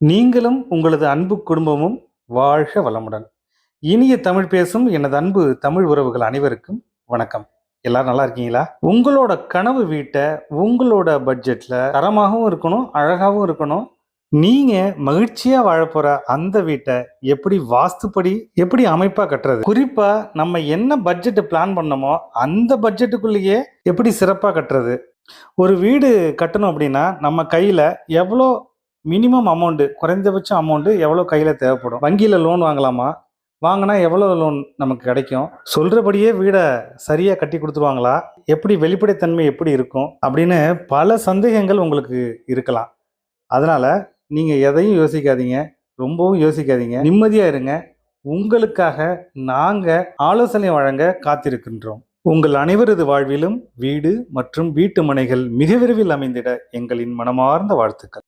நீங்களும் உங்களது அன்பு குடும்பமும் வாழ்க வளமுடன். இனிய தமிழ் பேசும் எனது அன்பு தமிழ் உறவுகள் அனைவருக்கும் வணக்கம். எல்லாரும் நல்லா இருக்கீங்களா? உங்களோட கனவு வீட்டை உங்களோட பட்ஜெட்ல தரமாகவும் இருக்கணும், அழகாகவும் இருக்கணும். நீங்க மகிழ்ச்சியா வாழப்போற அந்த வீட்டை எப்படி வாஸ்துப்படி எப்படி அமைப்பா கட்டுறது, குறிப்பா நம்ம என்ன பட்ஜெட் பிளான் பண்ணோமோ அந்த பட்ஜெட்டுக்குள்ளேயே எப்படி சிறப்பா கட்டுறது. ஒரு வீடு கட்டணும் அப்படின்னா நம்ம கையில எவ்வளோ மினிமம் அமௌண்ட், குறைந்தபட்சம் அமௌண்ட் எவ்வளோ கையில தேவைப்படும்? வங்கியில லோன் வாங்கலாமா? வாங்கினா எவ்வளோ லோன் நமக்கு கிடைக்கும்? சொல்றபடியே வீடை சரியா கட்டி கொடுத்துருவாங்களா? எப்படி வெளிப்படைத்தன்மை எப்படி இருக்கும்? அப்படின்னு பல சந்தேகங்கள் உங்களுக்கு இருக்கலாம். அதனால நீங்க எதையும் யோசிக்காதீங்க, ரொம்பவும் யோசிக்காதீங்க, நிம்மதியா இருங்க. உங்களுக்காக நாங்க ஆலோசனை வழங்க காத்திருக்கின்றோம். உங்கள் அனைவரது வாழ்விலும் வீடு மற்றும் வீட்டு மனைகள் மிக விரைவில் அமைந்திட எங்களின் மனமார்ந்த வாழ்த்துக்கள்.